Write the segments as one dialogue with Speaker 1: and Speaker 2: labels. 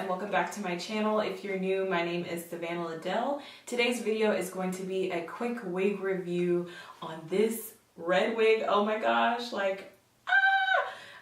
Speaker 1: and welcome back to my channel. If you're new, my name is Savannah Liddell. Today's video is going to be a quick wig review on this red wig. Oh my gosh,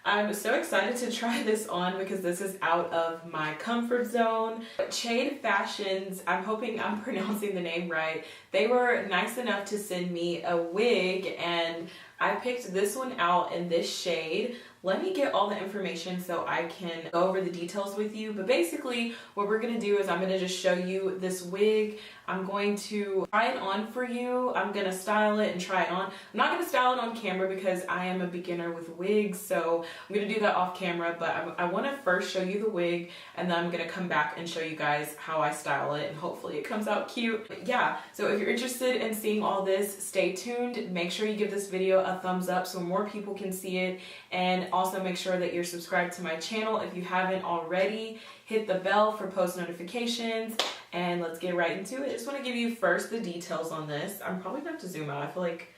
Speaker 1: I'm so excited to try this on because this is out of my comfort zone. CHADE Fashions, I'm hoping I'm pronouncing the name right. They were nice enough to send me a wig and I picked this one out in this shade. Let me get all the information so I can go over the details with you. But basically what we're gonna do is I'm gonna just show you this wig. I'm going to try it on for you. I'm gonna style it and try it on. I'm not gonna style it on camera because I am a beginner with wigs, so I'm gonna do that off camera, but I wanna first show you the wig and then I'm gonna come back and show you guys how I style it and hopefully it comes out cute. But yeah, so if you're interested in seeing all this, stay tuned. Make sure you give this video a thumbs up so more people can see it, and also make sure that you're subscribed to my channel if you haven't already. Hit the bell for post notifications and let's get right into it. I just want to give you first the details on this. I'm probably gonna have to zoom out. I feel like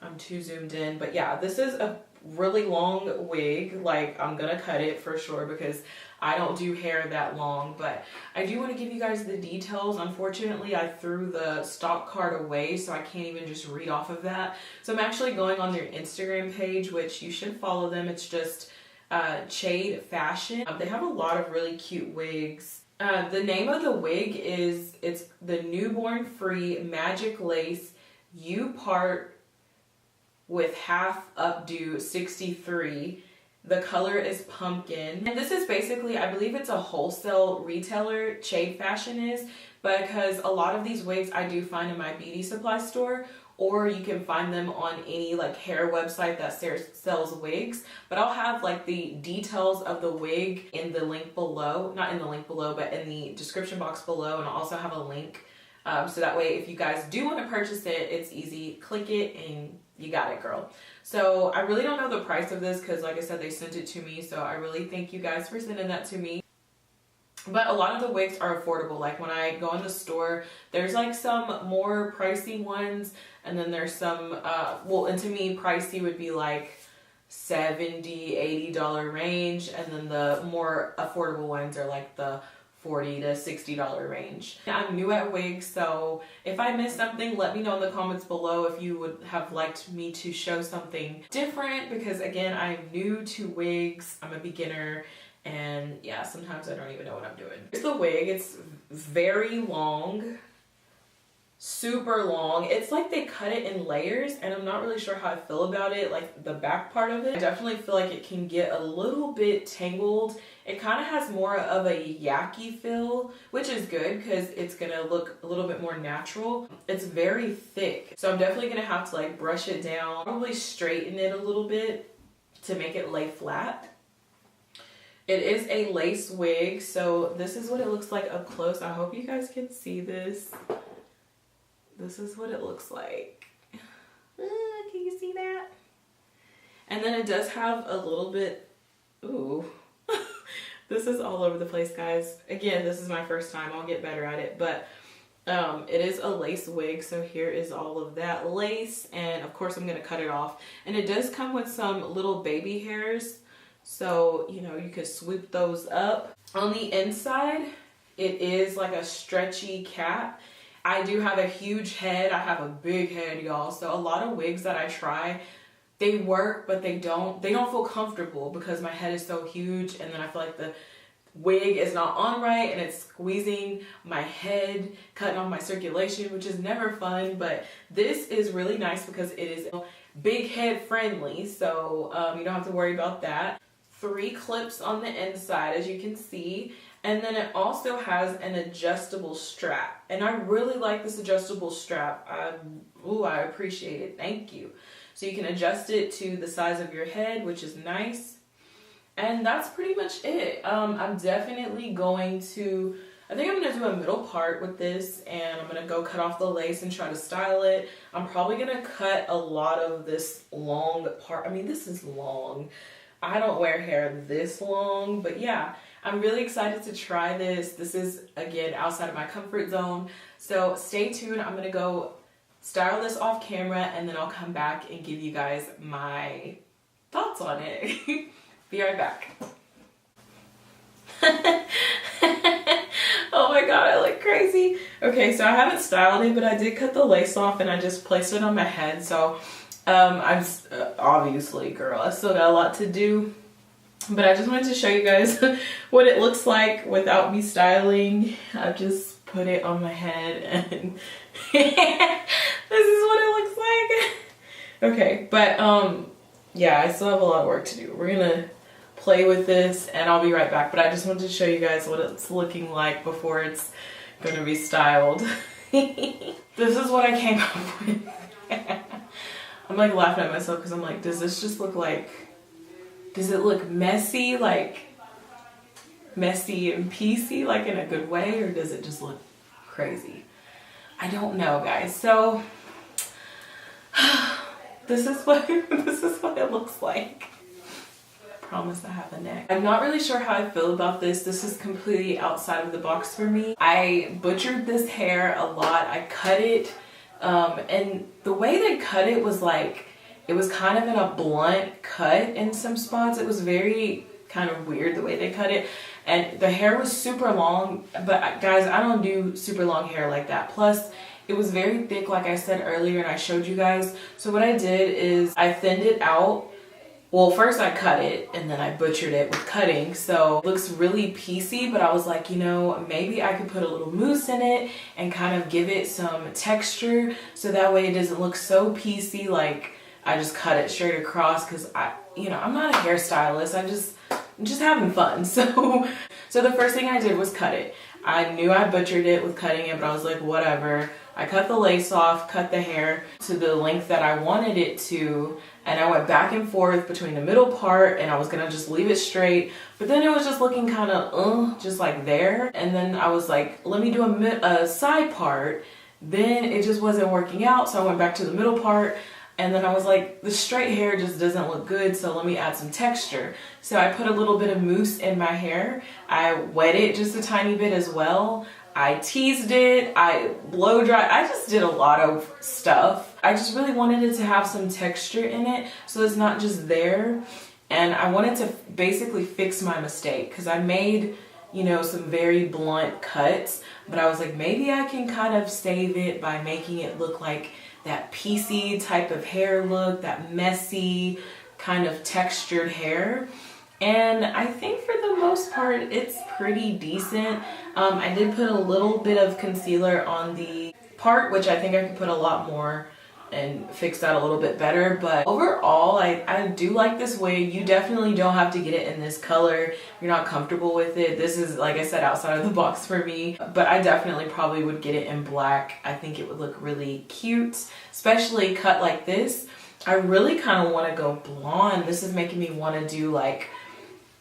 Speaker 1: I'm too zoomed in, but yeah, this is a really long wig. Like, I'm gonna cut it for sure because I don't do hair that long, but I do want to give you guys the details. Unfortunately, I threw the stock card away, so I can't even just read off of that. So I'm actually going on their Instagram page, which you should follow them. It's just CHADE Fashion. They have a lot of really cute wigs. The name of the wig is, it's the Newborn Free Magic Lace U-Part with half Updo 63. The color is pumpkin. And this is basically, I believe it's a wholesale retailer, CHADE Fashion is, because a lot of these wigs I do find in my beauty supply store, or you can find them on any like hair website that sells wigs. But I'll have like the details of the wig in the link below, not in the link below, but in the description box below, and I'll also have a link. So that way if you guys do want to purchase it, it's easy. Click it and you got it, girl. So I really don't know the price of this because like I said, they sent it to me. So I really thank you guys for sending that to me. But a lot of the wigs are affordable. Like when I go in the store, there's like some more pricey ones. And then there's some, well, and to me, pricey would be like $70, $80 range. And then the more affordable ones are like the $40 to $60 range. I'm new at wigs, so if I missed something, let me know in the comments below if you would have liked me to show something different, because again, I'm new to wigs. I'm a beginner, and yeah, sometimes I don't even know what I'm doing. Here's the wig. It's very long, super long. It's like they cut it in layers, and I'm not really sure how I feel about it, like the back part of it. I definitely feel like it can get a little bit tangled. It kind of has more of a yucky feel, which is good because it's gonna look a little bit more natural. It's very thick, so I'm definitely gonna have to like brush it down, probably straighten it a little bit to make it lay flat. It is a lace wig, so this is what it looks like up close. I hope you guys can see this. This is what it looks like. Can you see that? And then it does have a little bit, ooh. This is all over the place, guys. Again, this is my first time. I'll get better at it, but it is a lace wig. So here is all of that lace, and of course I'm gonna cut it off. And it does come with some little baby hairs, so you know, you could swoop those up. On the inside, it is like a stretchy cap. I do have a huge head. I have a big head, y'all. So a lot of wigs that I try, they work, but they don't feel comfortable because my head is so huge, and then I feel like the wig is not on right and it's squeezing my head, cutting off my circulation, which is never fun. But this is really nice because it is big head friendly, so you don't have to worry about that. 3 clips on the inside, as you can see. And then it also has an adjustable strap. And I really like this adjustable strap. I appreciate it. Thank you. So you can adjust it to the size of your head, which is nice. And that's pretty much it. I'm definitely going to, I think I'm going to do a middle part with this, and I'm going to go cut off the lace and try to style it. I'm probably going to cut a lot of this long part. I mean, this is long. I don't wear hair this long, but yeah, I'm really excited to try this. This is, again, outside of my comfort zone. So stay tuned. I'm going to go style this off camera, and then I'll come back and give you guys my thoughts on it. Be right back. Oh my god, I look crazy. Okay, so I haven't styled it, but I did cut the lace off and I just placed it on my head. So I'm obviously, girl, I still got a lot to do. But I just wanted to show you guys what it looks like without me styling. I've just put it on my head and this is what it looks like. Okay, but yeah, I still have a lot of work to do. We're gonna play with this and I'll be right back. But I just wanted to show you guys what it's looking like before it's gonna be styled. This is what I came up with. I'm like laughing at myself because I'm like, does this just look like, does it look messy, like messy and piecey, like in a good way, or does it just look crazy? I don't know, guys. So this is what it looks like. I promise I have a neck. I'm not really sure how I feel about this. This is completely outside of the box for me. I butchered this hair a lot. I cut it, and the way they cut it was like, it was kind of in a blunt cut in some spots. It was very kind of weird the way they cut it. And the hair was super long, but guys, I don't do super long hair like that. Plus, it was very thick, like I said earlier, and I showed you guys. So what I did is I thinned it out. Well, first I cut it and then I butchered it with cutting. So it looks really piecey, but I was like, you know, maybe I could put a little mousse in it and kind of give it some texture. So that way it doesn't look so piecey, like I just cut it straight across, because you know, I'm not a hairstylist. I'm just having fun. So the first thing I did was cut it. I knew I butchered it with cutting it, but I was like, whatever. I cut the lace off, cut the hair to the length that I wanted it to, and I went back and forth between the middle part, and I was gonna just leave it straight, but then it was just looking kind of just like there. And then I was like, let me do a side part. Then it just wasn't working out, so I went back to the middle part. And then I was like, the straight hair just doesn't look good, so let me add some texture. So I put a little bit of mousse in my hair. I wet it just a tiny bit as well. I teased it, I blow dried. I just did a lot of stuff. I just really wanted it to have some texture in it, so it's not just there. And I wanted to basically fix my mistake, because I made, you know, some very blunt cuts, but I was like, maybe I can kind of save it by making it look like that piecey type of hair look, that messy kind of textured hair. And I think for the most part, it's pretty decent. I did put a little bit of concealer on the part, which I think I could put a lot more and fix that a little bit better. But overall, I do like this wig. You definitely don't have to get it in this color if you're not comfortable with it. This is, like I said, outside of the box for me, but I definitely probably would get it in black. I think it would look really cute, especially cut like this. I really kind of want to go blonde. This is making me want to do like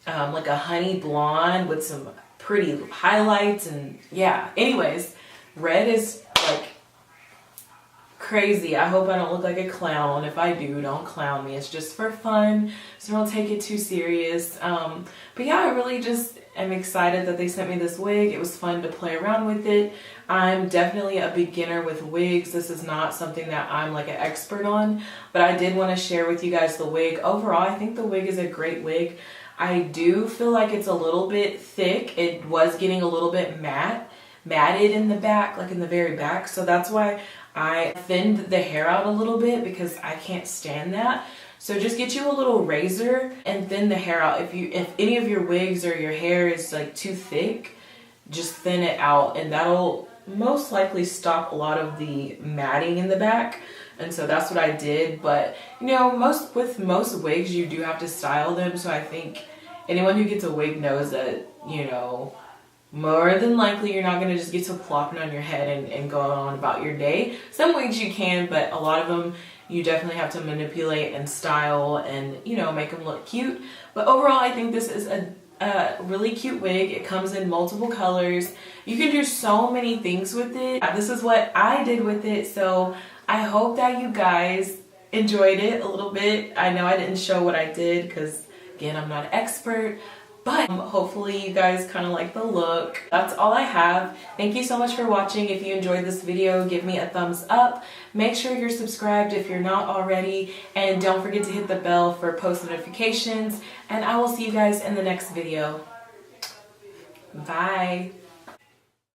Speaker 1: a honey blonde with some pretty highlights, and yeah. Anyways, red is like crazy. I hope I don't look like a clown. If I do, don't clown me. It's just for fun, so don't take it too serious. But yeah, I really just am excited that they sent me this wig. It was fun to play around with it. I'm definitely a beginner with wigs. This is not something that I'm like an expert on, but I did want to share with you guys the wig. Overall, I think the wig is a great wig. I do feel like it's a little bit thick. It was getting a little bit matted in the back, like in the very back. So that's why I thinned the hair out a little bit, because I can't stand that. So just get you a little razor and thin the hair out. If any of your wigs or your hair is like too thick, just thin it out, and that'll most likely stop a lot of the matting in the back. And so that's what I did. But you know, with most wigs, you do have to style them. So I think anyone who gets a wig knows that, you know, more than likely you're not going to just get to plopping on your head and go on about your day. Some wigs you can, but a lot of them you definitely have to manipulate and style and, you know, make them look cute. But overall, I think this is a really cute wig. It comes in multiple colors. You can do so many things with it. This is what I did with it, so I hope that you guys enjoyed it a little bit. I know I didn't show what I did because, again, I'm not an expert, but hopefully you guys kind of like the look. That's all I have. Thank you so much for watching. If you enjoyed this video, give me a thumbs up. Make sure you're subscribed if you're not already, and don't forget to hit the bell for post notifications, and I will see you guys in the next video. Bye.